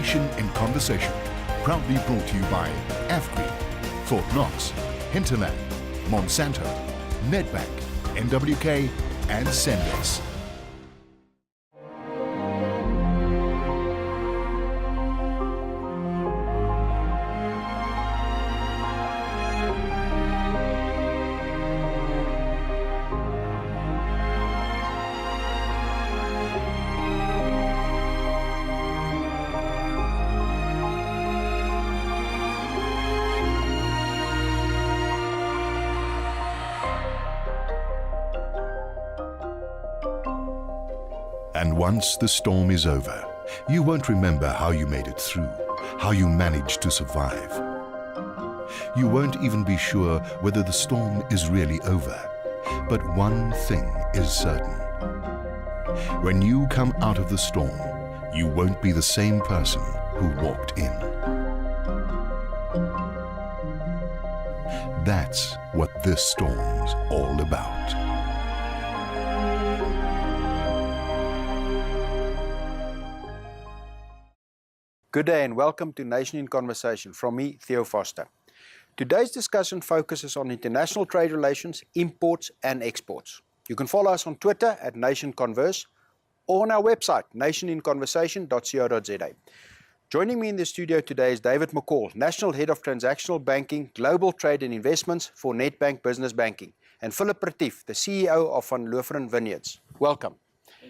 Nation in Conversation, proudly brought to you by Afgreen, Fort Knox, Hinterland, Monsanto, Nedbank, NWK and Sendex. And once the storm is over, you won't remember how you made it through, how you managed to survive. You won't even be sure whether the storm is really over. But one thing is certain. When you come out of the storm, you won't be the same person who walked in. That's what this storm's all about. Good day and welcome to Nation in Conversation from me, Theo Foster. Today's discussion focuses on international trade relations, imports and exports. You can follow us on Twitter at NationConverse or on our website, nationinconversation.co.za. Joining me in the studio today is David McCall, National Head of Transactional Banking, Global Trade and Investments for Nedbank Business Banking, and Philip Retief, the CEO of Van Loveren Vineyards. Welcome.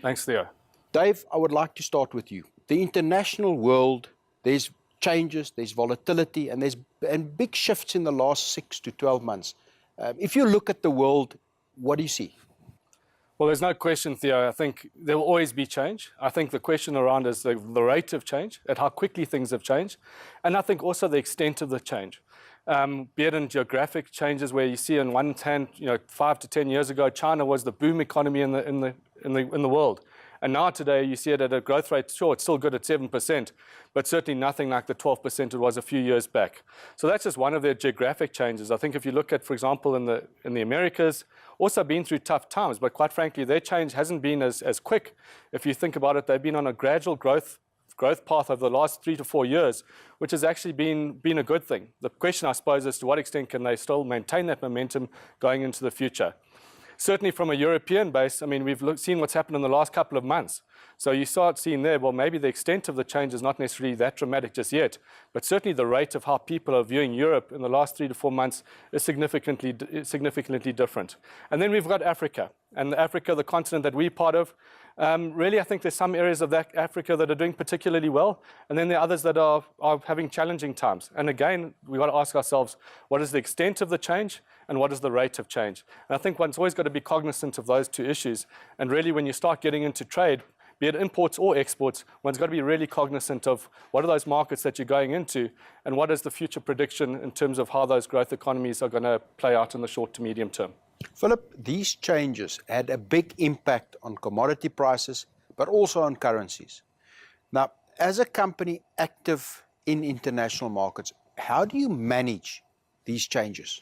Thanks, Theo. Dave, I would like to start with you. The international world, there's changes, there's volatility, and there's big shifts in the last 6 to 12 months. If you look at the world, what do you see? Well, there's no question, Theo. I think there will always be change. I think the question around is the rate of change, at how quickly things have changed, and I think also the extent of the change. Be it in geographic changes where you see on one hand, 5 to 10 years ago, China was the boom economy in the world. And now today you see it at a growth rate, sure, it's still good at 7%, but certainly nothing like the 12% it was a few years back. So that's just one of the geographic changes. I think if you look at, for example, in the Americas, also been through tough times, but quite frankly, their change hasn't been as quick. If you think about it, they've been on a gradual growth path over the last 3 to 4 years, which has actually been a good thing. The question, I suppose, is to what extent can they still maintain that momentum going into the future? Certainly from a European base, I mean, we've seen what's happened in the last couple of months. So you start seeing there, well, maybe the extent of the change is not necessarily that dramatic just yet, but certainly the rate of how people are viewing Europe in the last 3 to 4 months is significantly different. And then we've got Africa, and Africa, the continent that we're part of, really, I think there's some areas of that Africa that are doing particularly well, and then there are others that are having challenging times. And again, we've got to ask ourselves, what is the extent of the change, and what is the rate of change? And I think one's always got to be cognizant of those two issues. And really, when you start getting into trade, be it imports or exports, one's got to be really cognizant of what are those markets that you're going into, and what is the future prediction in terms of how those growth economies are going to play out in the short to medium term. Philip, these changes had a big impact on commodity prices, but also on currencies. Now, as a company active in international markets, how do you manage these changes?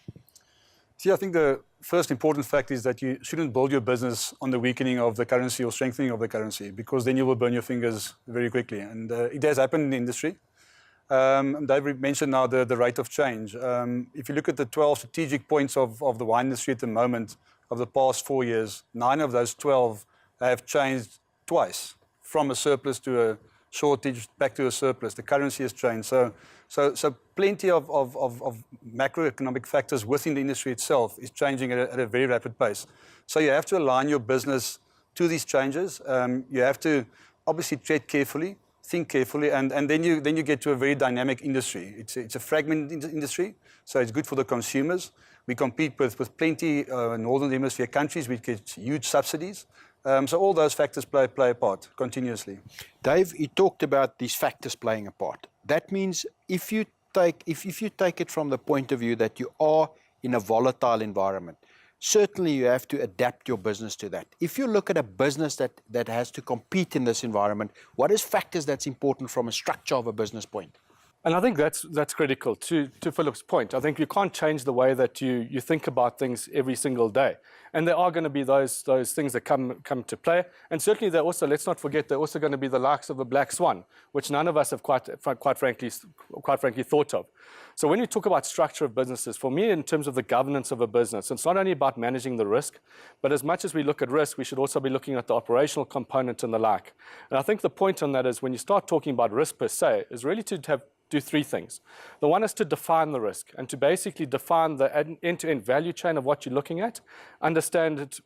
See, I think the first important fact is that you shouldn't build your business on the weakening of the currency or strengthening of the currency, because then you will burn your fingers very quickly. And it has happened in the industry. David mentioned now the rate of change. If you look at the 12 strategic points of the wine industry at the moment, of the past 4 years, 9 of those 12 have changed twice, from a surplus to a shortage back to a surplus. The currency has changed. So plenty of macroeconomic factors within the industry itself is changing at a very rapid pace. So you have to align your business to these changes. You have to obviously tread carefully, think carefully, and then you get to a very dynamic industry. It's a fragmented industry, so it's good for the consumers. We compete with plenty Northern Hemisphere countries. We get huge subsidies. So all those factors play a part continuously. Dave, you talked about these factors playing a part. That means if you take it from the point of view that you are in a volatile environment, certainly you have to adapt your business to that. If you look at a business that has to compete in this environment, what is factors that's important from a structure of a business point? And I think that's critical to Philip's point. I think you can't change the way that you think about things every single day. And there are going to be those things that come to play. And certainly they're also, let's not forget, they're also going to be the likes of a black swan, which none of us have quite frankly thought of. So when you talk about structure of businesses, for me, in terms of the governance of a business, it's not only about managing the risk, but as much as we look at risk, we should also be looking at the operational component and the like. And I think the point on that is when you start talking about risk per se, is really to do three things. The one is to define the risk and to basically define the end-to-end value chain of what you're looking at, understand it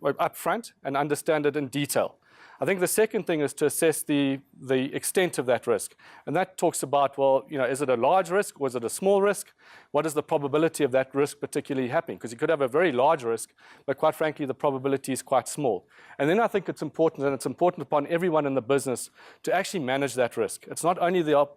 up front and understand it in detail. I think the second thing is to assess the extent of that risk. And that talks about, well, is it a large risk or is it a small risk? What is the probability of that risk particularly happening? Because you could have a very large risk, but quite frankly, the probability is quite small. And then I think it's important, and it's important upon everyone in the business to actually manage that risk. It's not only the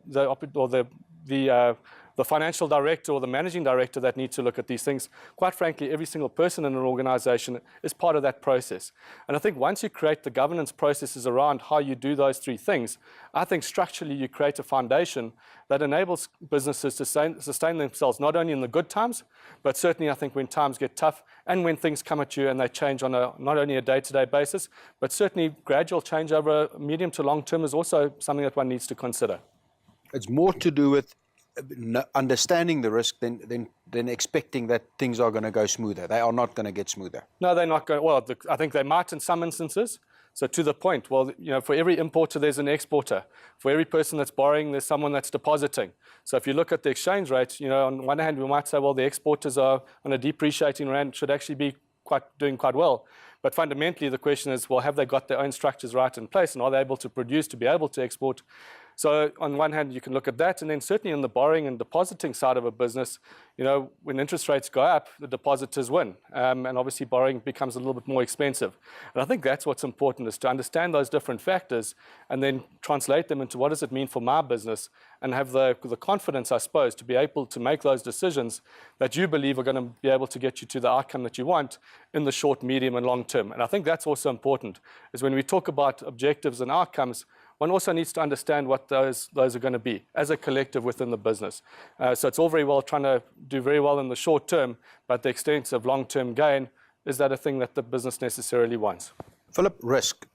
financial director or the managing director that needs to look at these things. Quite frankly, every single person in an organization is part of that process. And I think once you create the governance processes around how you do those three things, I think structurally you create a foundation that enables businesses to sustain themselves not only in the good times, but certainly I think when times get tough and when things come at you and they change on not only a day-to-day basis, but certainly gradual change over a medium to long term is also something that one needs to consider. It's more to do with understanding the risk than expecting that things are going to go smoother. They are not going to get smoother. No, they're not going. Well, I think they might in some instances. So to the point, well, for every importer, there's an exporter. For every person that's borrowing, there's someone that's depositing. So if you look at the exchange rate, on one hand, we might say, well, the exporters are on a depreciating rand, should actually be doing quite well. But fundamentally, the question is, well, have they got their own structures right in place, and are they able to produce to be able to export? So on one hand, you can look at that, and then certainly on the borrowing and depositing side of a business, when interest rates go up, the depositors win, and obviously borrowing becomes a little bit more expensive. And I think that's what's important, is to understand those different factors and then translate them into what does it mean for my business, and have the confidence, I suppose, to be able to make those decisions that you believe are going to be able to get you to the outcome that you want in the short, medium, and long term. And I think that's also important, is when we talk about objectives and outcomes, one also needs to understand what those are going to be as a collective within the business. So it's all very well trying to do very well in the short term, but the extent of long-term gain, is that a thing that the business necessarily wants? Philip, risk.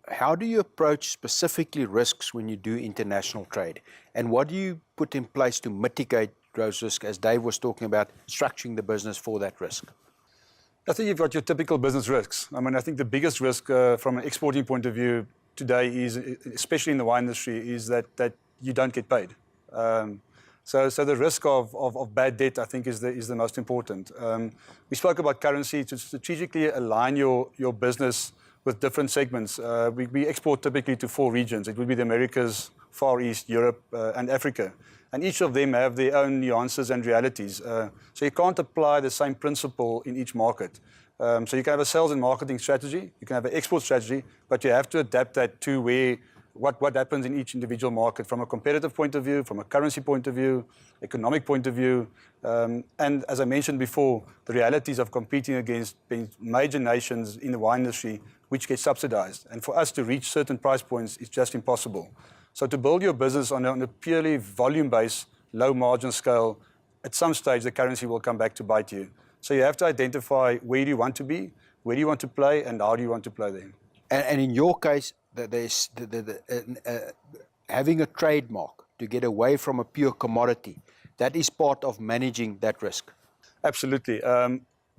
How do you approach specifically risks when you do international trade? And what do you put in place to mitigate those risks, as Dave was talking about, structuring the business for that risk? I think you've got your typical business risks. I think the biggest risk from an exporting point of view today is, especially in the wine industry, is that you don't get paid. So the risk of bad debt, I think, is the most important. We spoke about currency to strategically align your business with different segments. We export typically to 4 regions. It would be the Americas, Far East, Europe, and Africa. And each of them have their own nuances and realities. So you can't apply the same principle in each market. So you can have a sales and marketing strategy, you can have an export strategy, but you have to adapt that to what happens in each individual market from a competitive point of view, from a currency point of view, economic point of view. And as I mentioned before, the realities of competing against major nations in the wine industry, which get subsidized. And for us to reach certain price points is just impossible. So to build your business on a purely volume-based, low-margin scale, at some stage the currency will come back to bite you. So you have to identify where do you want to be, where do you want to play, and how do you want to play them. And in your case, there's having a trademark to get away from a pure commodity, that is part of managing that risk. Absolutely.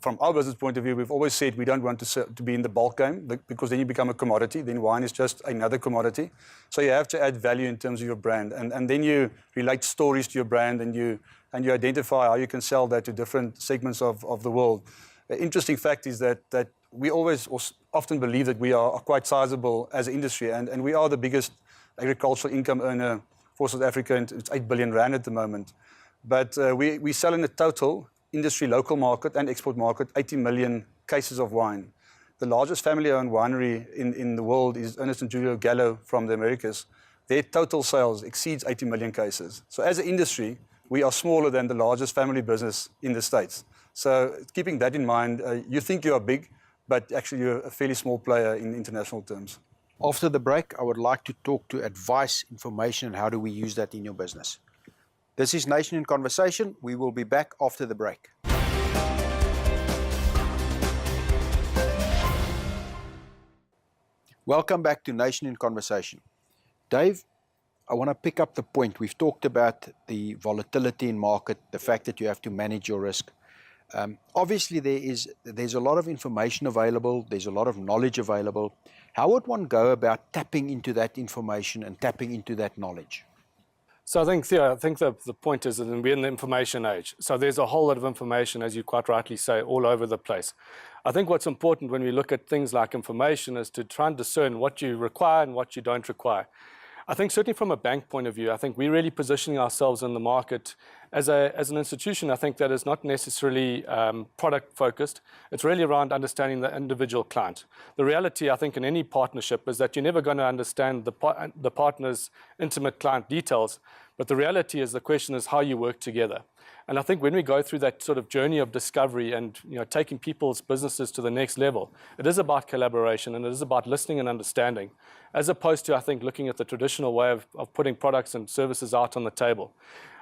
From our business point of view, we've always said we don't want to be in the bulk game, because then you become a commodity. Then wine is just another commodity. So you have to add value in terms of your brand. And then you relate stories to your brand, and you identify how you can sell that to different segments of the world. The interesting fact is that we often believe that we are quite sizable as an industry, and we are the biggest agricultural income earner for South Africa, and it's 8 billion rand at the moment. But we sell in a total industry, local market and export market, 80 million cases of wine. The largest family-owned winery in the world is Ernest and Julio Gallo from the Americas. Their total sales exceeds 80 million cases. So as an industry, we are smaller than the largest family business in the States. So keeping that in mind, you think you are big, but actually you're a fairly small player in international terms. After the break, I would like to talk to advice, information, and how do we use that in your business. This is Nation in Conversation. We will be back after the break. Welcome back to Nation in Conversation. Dave, I want to pick up the point. We've talked about the volatility in market, the fact that you have to manage your risk. Obviously, there's a lot of information available. There's a lot of knowledge available. How would one go about tapping into that information and tapping into that knowledge? So I think, Theo, the point is that we're in the information age. So there's a whole lot of information, as you quite rightly say, all over the place. I think what's important when we look at things like information is to try and discern what you require and what you don't require. I think certainly from a bank point of view, I think we're really positioning ourselves in the market as an institution. I think that is not necessarily product focused. It's really around understanding the individual client. The reality, I think, in any partnership is that you're never going to understand the partner's intimate client details. But the reality is the question is how you work together. And I think when we go through that sort of journey of discovery and taking people's businesses to the next level, it is about collaboration and it is about listening and understanding, as opposed to, I think, looking at the traditional way of putting products and services out on the table.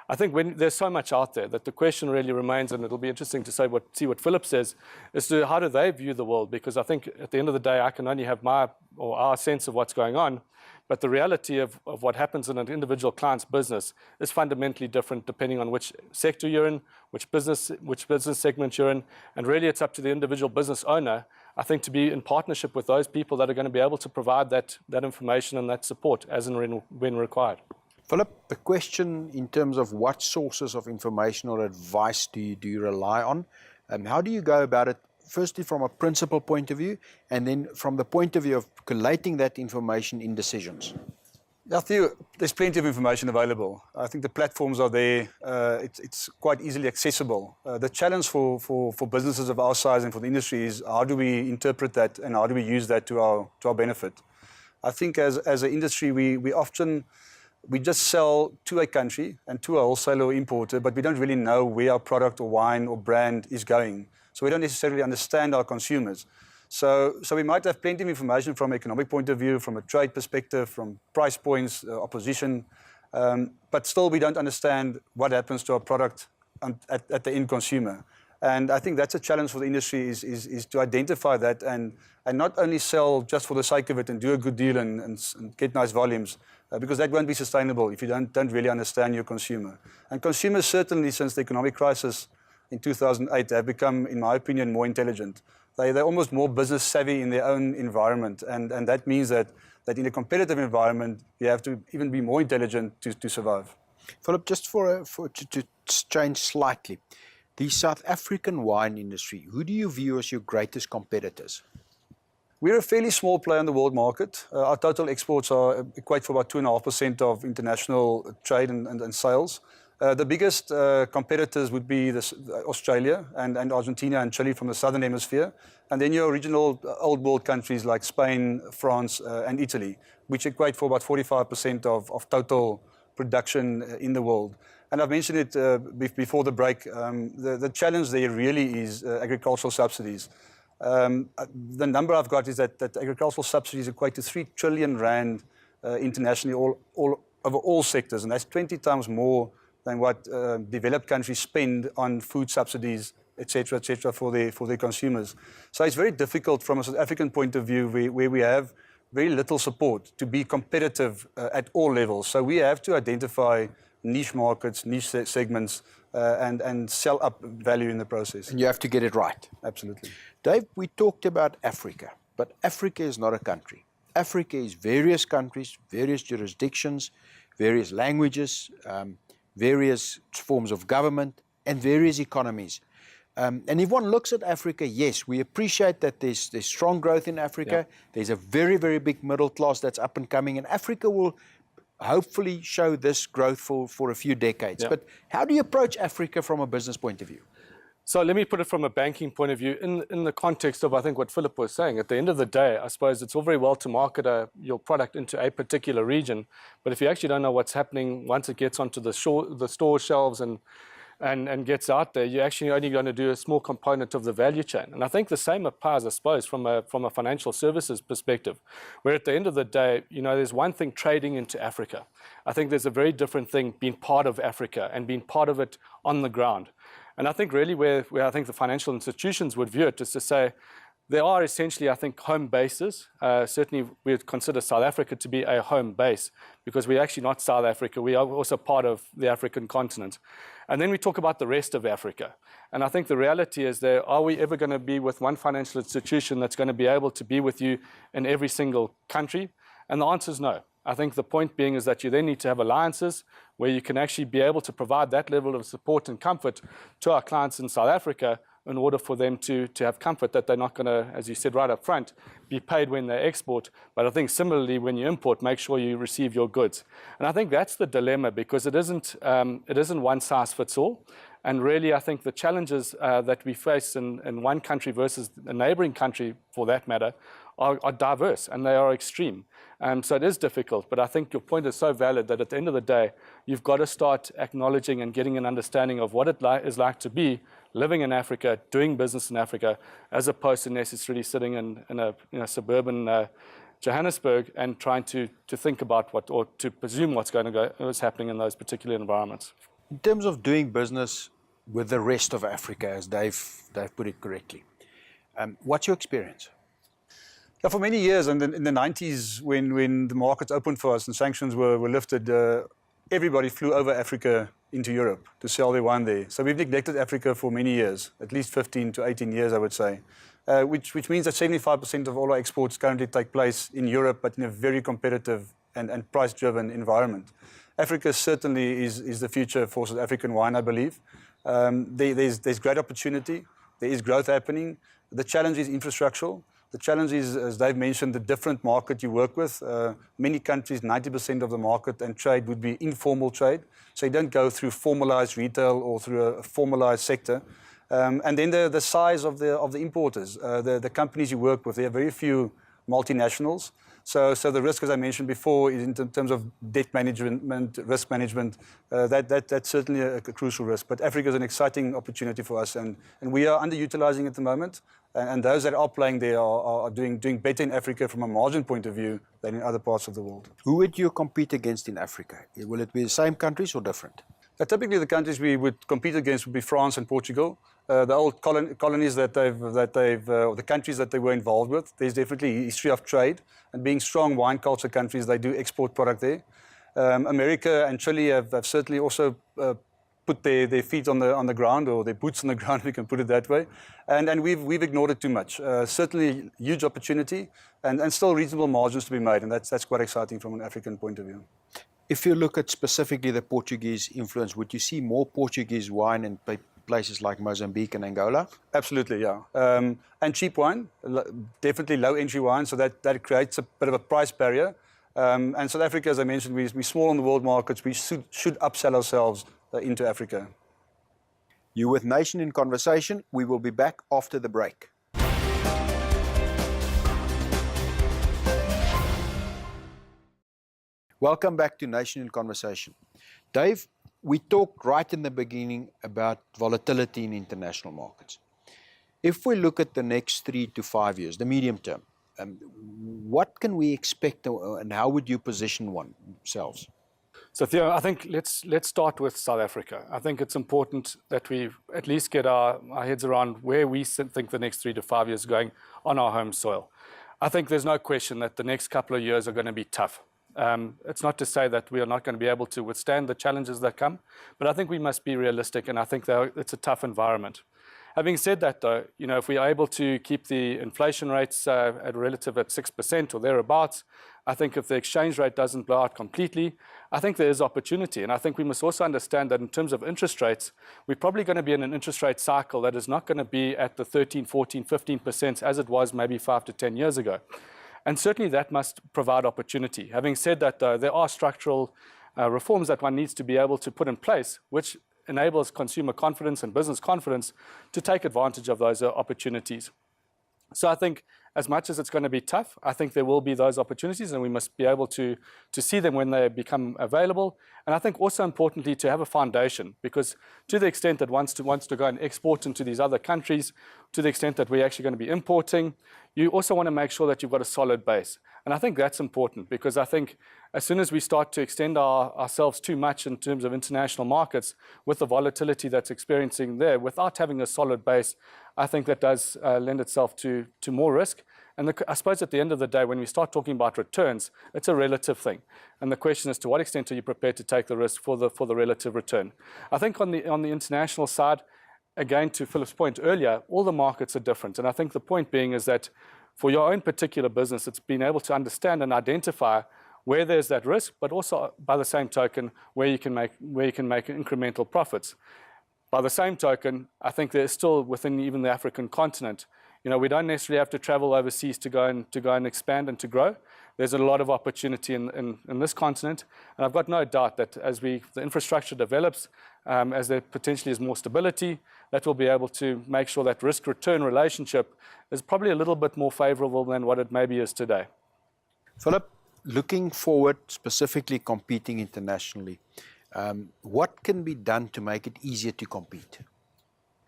I think when there's so much out there that the question really remains, and it'll be interesting to see what Philip says, is to how do they view the world? Because I think at the end of the day, I can only have our sense of what's going on. But the reality of what happens in an individual client's business is fundamentally different depending on which sector you're in, which business segment you're in, and really it's up to the individual business owner, I think, to be in partnership with those people that are going to be able to provide that information and that support as and when required. Philip, the question in terms of what sources of information or advice do you rely on? How do you go about it? Firstly, from a principal point of view, and then from the point of view of collating that information in decisions. I think there's plenty of information available. I think the platforms are there. It's quite easily accessible. The challenge for businesses of our size and for the industry is how do we interpret that and how do we use that to our benefit? I think as an industry, we just sell to a country and to a wholesaler or importer, but we don't really know where our product or wine or brand is going. So we don't necessarily understand our consumers. So we might have plenty of information from an economic point of view, from a trade perspective, from price points, opposition, but still we don't understand what happens to our product at the end consumer. And I think that's a challenge for the industry is to identify that and not only sell just for the sake of it and do a good deal and get nice volumes, because that won't be sustainable if you don't really understand your consumer. And consumers certainly, since the economic crisis in 2008, have become, in my opinion, more intelligent. They're almost more business savvy in their own environment, and that means that in a competitive environment, you have to even be more intelligent to survive. Philip, just to change slightly, the South African wine industry, who do you view as your greatest competitors? We're a fairly small player in the world market. Our total exports equate for about 2.5% of international trade and sales. The biggest competitors would be Australia and Argentina and Chile from the southern hemisphere, and then your original old world countries like Spain, France, and Italy, which equate for about 45% of total production in the world. And I've mentioned it before the break. The challenge there really is agricultural subsidies. The number I've got is that agricultural subsidies equate to 3 trillion rand internationally, all over all sectors, and that's 20 times more than what developed countries spend on food subsidies, etc., for their consumers. So it's very difficult from a South African point of view, where we have very little support to be competitive at all levels. So we have to identify niche markets, niche segments, and sell up value in the process. And you have to get it right. Absolutely. Dave, we talked about Africa, but Africa is not a country. Africa is various countries, various jurisdictions, various languages, various forms of government, and various economies. And if one looks at Africa, yes, we appreciate that there's strong growth in Africa. Yeah. There's a very, very big middle class that's up and coming, and Africa will hopefully show this growth for a few decades. Yeah. But how do you approach Africa from a business point of view? So let me put it from a banking point of view in the context of, I think, what Philip was saying. At the end of the day, I suppose it's all very well to market your product into a particular region, but if you actually don't know what's happening once it gets onto the store shelves and and gets out there, you're actually only going to do a small component of the value chain. And I think the same applies, I suppose, from a financial services perspective, where at the end of the day, there's one thing trading into Africa. I think there's a very different thing being part of Africa and being part of it on the ground. And I think really where I think the financial institutions would view it is to say, there are essentially, I think, home bases. Certainly, we would consider South Africa to be a home base because we're actually not South Africa. We are also part of the African continent. And then we talk about the rest of Africa. And I think the reality is there, are we ever going to be with one financial institution that's going to be able to be with you in every single country? And the answer is no. I think the point being is that you then need to have alliances where you can actually be able to provide that level of support and comfort to our clients in South Africa in order for them to have comfort that they're not going to, as you said right up front, be paid when they export. But I think similarly, when you import, make sure you receive your goods. And I think that's the dilemma because it isn't one size fits all. And really, I think the challenges that we face in one country versus a neighboring country, for that matter, are diverse and they are extreme. So it is difficult, but I think your point is so valid that at the end of the day, you've got to start acknowledging and getting an understanding of what it is like to be living in Africa, doing business in Africa, as opposed to necessarily sitting in a suburban Johannesburg and trying to think about or to presume what's happening in those particular environments. In terms of doing business with the rest of Africa, as Dave put it correctly, what's your experience? Yeah, for many years, and in the 90s, when the markets opened for us and sanctions were lifted, everybody flew over Africa into Europe to sell their wine there. So we've neglected Africa for many years, at least 15 to 18 years, I would say, which means that 75% of all our exports currently take place in Europe, but in a very competitive and price-driven environment. Africa certainly is the future for South African wine, I believe. There's great opportunity. There is growth happening. The challenge is infrastructural. The challenge is, as Dave mentioned, the different market you work with. Many countries, 90% of the market and trade would be informal trade. So you don't go through formalized retail or through a formalized sector. And then the size of the importers, the companies you work with, there are very few multinationals. So the risk, as I mentioned before, is in terms of debt management, risk management, that's certainly a crucial risk. But Africa is an exciting opportunity for us, and we are underutilizing at the moment. And those that are playing there are doing better in Africa from a margin point of view than in other parts of the world. Who would you compete against in Africa? Will it be the same countries or different? Typically, the countries we would compete against would be France and Portugal. The old colonies or the countries that they were involved with. There's definitely a history of trade, and being strong wine culture countries, they do export product there. America and Chile have certainly also put their feet on the ground, or their boots on the ground, we can put it that way. And we've ignored it too much. Certainly huge opportunity and still reasonable margins to be made, and that's quite exciting from an African point of view. If you look at specifically the Portuguese influence, would you see more Portuguese wine in places like Mozambique and Angola? Absolutely, yeah. And cheap wine, definitely low entry wine, so that creates a bit of a price barrier. And South Africa, as I mentioned, we're small on the world markets. We should upsell ourselves into Africa. You're with Nation in Conversation. We will be back after the break. Welcome back to Nation in Conversation. Dave, we talked right in the beginning about volatility in international markets. If we look at the next 3 to 5 years, the medium term, what can we expect and how would you position oneself? So Theo, I think let's start with South Africa. I think it's important that we at least get our heads around where we think the next 3 to 5 years are going on our home soil. I think there's no question that the next couple of years are going to be tough. It's not to say that we are not going to be able to withstand the challenges that come, but I think we must be realistic, and I think that it's a tough environment. Having said that, though, if we are able to keep the inflation rates at 6% or thereabouts, I think if the exchange rate doesn't blow out completely, I think there is opportunity. And I think we must also understand that in terms of interest rates, we're probably going to be in an interest rate cycle that is not going to be at the 13, 14, 15% as it was maybe 5 to 10 years ago. And certainly that must provide opportunity. Having said that, though, there are structural reforms that one needs to be able to put in place, which enables consumer confidence and business confidence to take advantage of those opportunities. So I think as much as it's going to be tough, I think there will be those opportunities, and we must be able to see them when they become available. And I think also importantly to have a foundation, because to the extent that wants to go and export into these other countries, to the extent that we're actually going to be importing, you also want to make sure that you've got a solid base. And I think that's important, because I think as soon as we start to extend ourselves too much in terms of international markets with the volatility that's experiencing there, without having a solid base, I think that does lend itself to more risk. And I suppose at the end of the day, when we start talking about returns, it's a relative thing. And the question is, to what extent are you prepared to take the risk for the relative return? I think on the international side, again, to Philip's point earlier, all the markets are different. And I think the point being is that for your own particular business, it's being able to understand and identify where there's that risk, but also by the same token, where you can make incremental profits. By the same token, I think there's still within even the African continent, we don't necessarily have to travel overseas to go and expand and to grow. There's a lot of opportunity in this continent, and I've got no doubt that as the infrastructure develops, as there potentially is more stability, that will be able to make sure that risk-return relationship is probably a little bit more favorable than what it maybe is today. Philip, looking forward, specifically competing internationally, what can be done to make it easier to compete?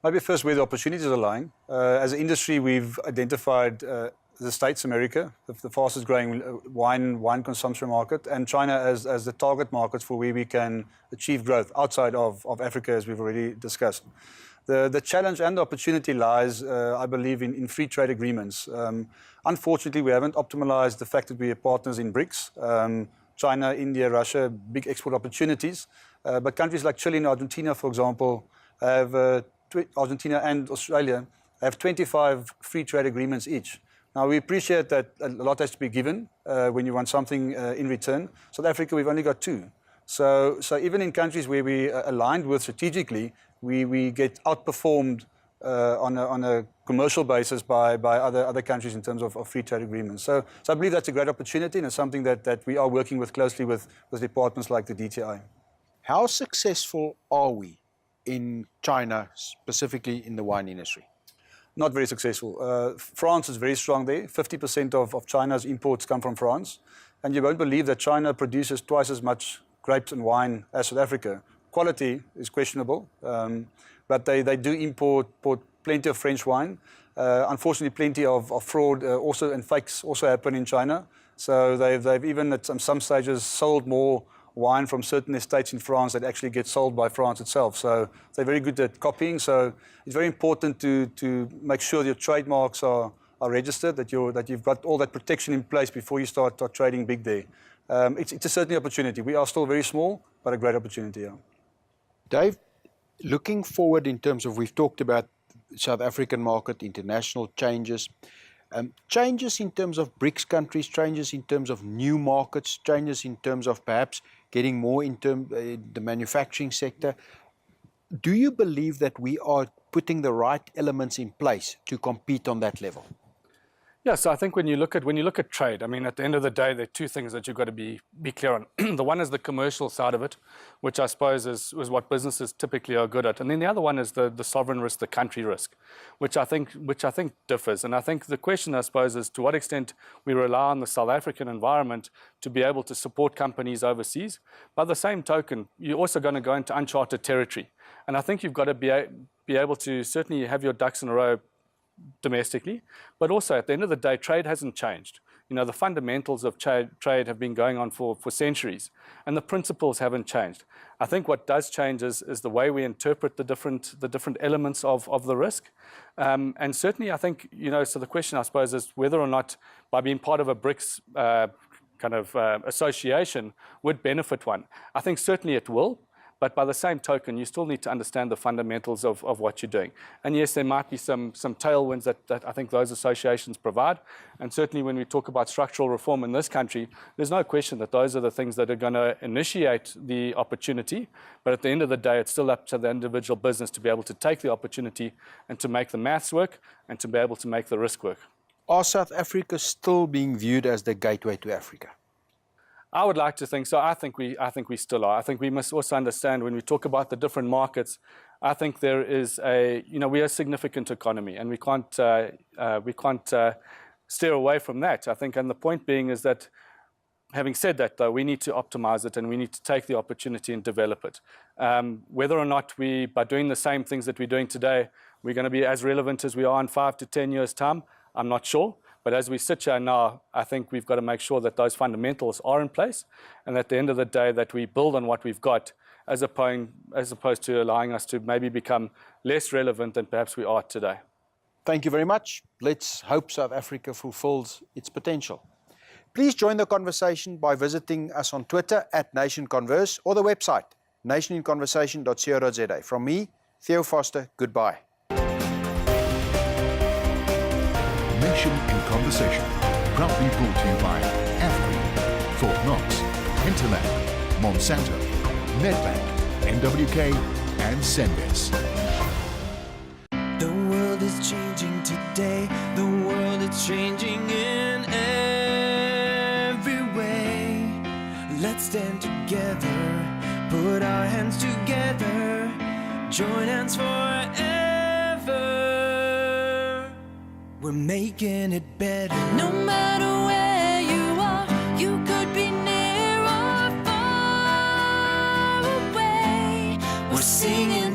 Maybe first where the opportunities are lying. As an industry, we've identified the States, America, the fastest growing wine consumption market, and China as the target markets for where we can achieve growth outside of Africa, as we've already discussed. The challenge and the opportunity lies, I believe, in free trade agreements. Unfortunately, we haven't optimized the fact that we are partners in BRICS. China, India, Russia, big export opportunities. But countries like Chile and Argentina, for example, Argentina and Australia have 25 free trade agreements each. Now, we appreciate that a lot has to be given when you want something in return. South Africa, we've only got 2. So even in countries where we are aligned with strategically, we get outperformed on a commercial basis by other countries in terms of free trade agreements. So I believe that's a great opportunity, and it's something that we are working with closely with departments like the DTI. How successful are we in China, specifically in the wine industry? Not very successful. France is very strong there. 50% of China's imports come from France. And you won't believe that China produces twice as much grapes and wine as South Africa. Quality is questionable, but they do import plenty of French wine. Unfortunately, plenty of fraud and fakes also happen in China. So they've even at some stages sold more wine from certain estates in France that actually get sold by France itself. So they're very good at copying. So it's very important to make sure your trademarks are registered, that you've got all that protection in place before you start trading big there. It's a certain opportunity. We are still very small, but a great opportunity. Yeah. Dave, looking forward in terms of, we've talked about South African market, international changes, changes in terms of BRICS countries, changes in terms of new markets, changes in terms of perhaps getting more into the manufacturing sector. Do you believe that we are putting the right elements in place to compete on that level? Yeah, so I think when you look at trade, I mean, at the end of the day, there are 2 things that you've got to be clear on. The one is the commercial side of it, which I suppose is what businesses typically are good at, and then the other one is the sovereign risk, the country risk, which I think differs. And I think the question, I suppose, is to what extent we rely on the South African environment to be able to support companies overseas. By the same token, you're also going to go into uncharted territory, and I think you've got to be able to certainly have your ducks in a row domestically, but also at the end of the day, trade hasn't changed. The fundamentals of trade have been going on for centuries, and the principles haven't changed. I think what does change is the way we interpret the different elements of the risk, and certainly I think so the question I suppose is whether or not by being part of a BRICS association would benefit one. I think certainly it will. But by the same token, you still need to understand the fundamentals of what you're doing. And yes, there might be some tailwinds that I think those associations provide. And certainly when we talk about structural reform in this country, there's no question that those are the things that are going to initiate the opportunity. But at the end of the day, it's still up to the individual business to be able to take the opportunity and to make the maths work and to be able to make the risk work. Are South Africa still being viewed as the gateway to Africa? I would like to think so. I think we still are. I think we must also understand when we talk about the different markets, I think there is we are a significant economy, and we can't steer away from that. I think, and the point being is that, having said that, though, we need to optimize it and we need to take the opportunity and develop it. Whether or not by doing the same things that we're doing today, we're going to be as relevant as we are in 5 to 10 years' time, I'm not sure. But as we sit here now, I think we've got to make sure that those fundamentals are in place, and at the end of the day that we build on what we've got, as opposed to allowing us to maybe become less relevant than perhaps we are today. Thank you very much. Let's hope South Africa fulfills its potential. Please join the conversation by visiting us on Twitter @NationConverse or the website nationinconversation.co.za. From me, Theo Foster, goodbye. Nation in Conversation, proudly brought to you by AFRI, Fort Knox, Hinterland, Monsanto, Nedbank, NWK, and Sendes. The world is changing today. The world is changing in every way. Let's stand together, put our hands together, join hands forever. We're making it better. No matter where you are, you could be near or far away. We're singing